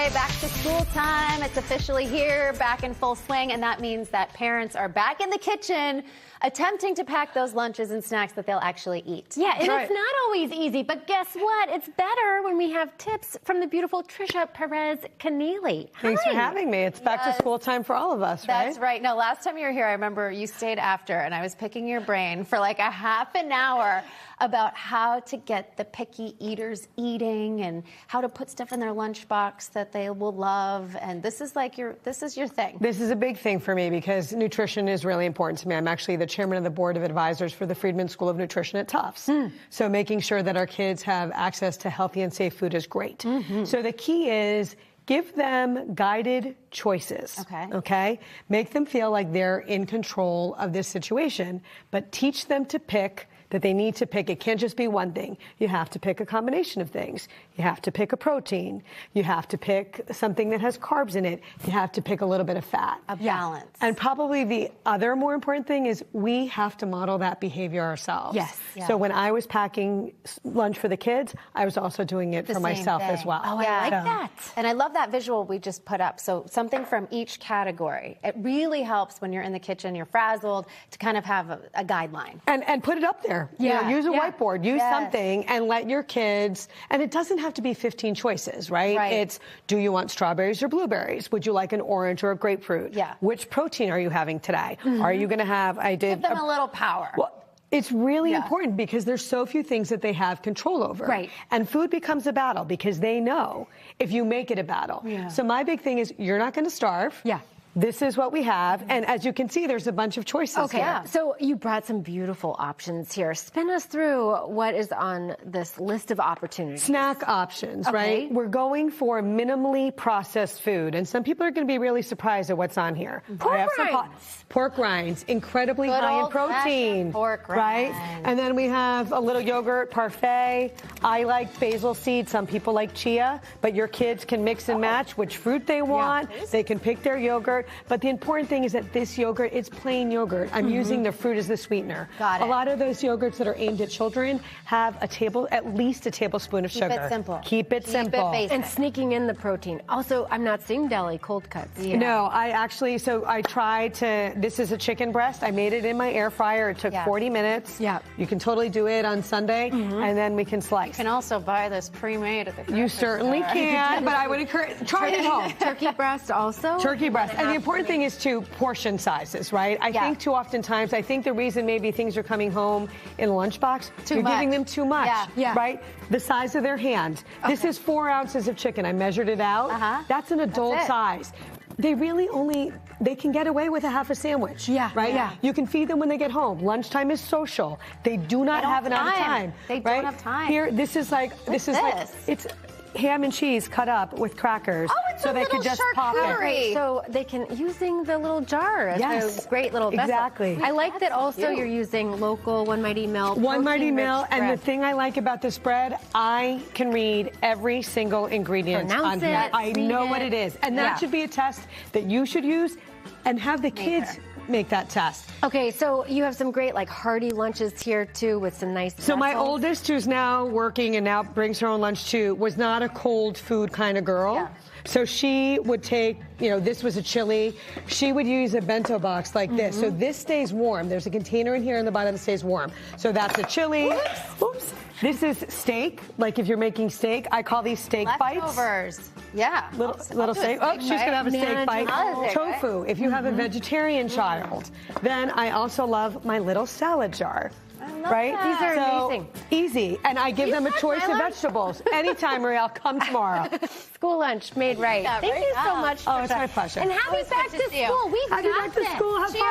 Friday, back to school time. It's officially here, back in full swing, and that means that parents are back in the kitchen attempting to pack those lunches and snacks that they'll actually eat. Yeah, and right. It's not always easy, but guess what? It's better when we have tips from the beautiful Trisha Perez Kennealy. Thanks for having me. It's back to school time for all of us, right? That's right. No, last time you were here, I remember you stayed after, and I was picking your brain for like a half an hour about how to get the picky eaters eating and how to put stuff in their lunchbox that they will love. And this is like your thing. This is a big thing for me because nutrition is really important to me. I'm actually the chairman of the board of advisors for the Friedman School of Nutrition at Tufts. So making sure that our kids have access to healthy and safe food is great. So the key is give them guided choices. Okay? Make them feel like they're in control of this situation, but teach them to pick that they need to pick. It can't just be one thing. You have to pick a combination of things. You have to pick a protein. You have to pick something that has carbs in it. You have to pick a little bit of fat. A balance. And probably the other more important thing is we have to model that behavior ourselves. Yes. So when I was packing lunch for the kids, I was also doing it for myself as well. Oh, I like that. And I love that visual we just put up. So something from each category. It really helps when you're in the kitchen, you're frazzled, to kind of have a guideline. And put it up there. You know, use a whiteboard, use something, and let your kids, and it doesn't have to be 15 choices, right? It's, do you want strawberries or blueberries? Would you like an orange or a grapefruit? Which protein are you having today? Are you going to have, give them a little power. Well, it's really important because there's so few things that they have control over. Right. And food becomes a battle because they know if you make it a battle. So my big thing is you're not going to starve. This is what we have, and as you can see, there's a bunch of choices here. So you brought some beautiful options here. Spin us through what is on this list of opportunities. Snack options, right? We're going for minimally processed food, and some people are going to be really surprised at what's on here. Pork rinds, incredibly high in protein, pork right? rinds. And then we have a little yogurt parfait. I like basil seeds. Some people like chia, but your kids can mix and match which fruit they want. They can pick their yogurt. But the important thing is that this yogurt, it's plain yogurt. I'm using the fruit as the sweetener. Got it. A lot of those yogurts that are aimed at children have at least a tablespoon of sugar. Keep it simple. Keep it simple. Basic. And sneaking in the protein. Also, I'm not seeing deli cold cuts. No, I tried to, this is a chicken breast. I made it in my air fryer. It took 40 minutes. You can totally do it on Sunday, and then we can slice. You can also buy this pre-made at the grocery You certainly store. can, but I would encourage, try it at home. Turkey breast also? Turkey breast. And the important thing is to portion sizes, right? I think too oftentimes, I think the reason maybe things are coming home in a lunchbox, you're giving them too much, right? The size of their hand. This is 4 ounces of chicken. I measured it out. That's an adult size. They really they can get away with a half a sandwich, right? You can feed them when they get home. Lunchtime is social. They do not have enough time. They don't have time. Here, this is like, it's ham and cheese cut up with crackers, so they could just pop it. So they can, using the little jar as a great little vessel. Exactly. I like that also you're using local One Mighty Mill. One Mighty Mill, and the thing I like about this bread, I can read every single ingredient on here. I know what it is. And that should be a test that you should use and have the kids make that test. Okay, so you have some great hearty lunches here too with some nice So my oldest, who's now working and now brings her own lunch too, was not a cold food kind of girl. So she would take, this was a chili. She would use a bento box like this. So this stays warm. There's a container in here in the bottom that stays warm. So that's a chili. Oops. This is steak. Like if you're making steak, I call these steak bites. Leftovers. Little steak. Oh, she's going to have a steak bite. Tofu. If you have a vegetarian child. Then I also love my little salad jar. Right? These are amazing. Easy. And I give them a choice of vegetables. Anytime, Marielle, come tomorrow. School lunch made right. Thank you so much. Oh, it's my pleasure. And happy back to school. We got this. Happy back to school. Have fun.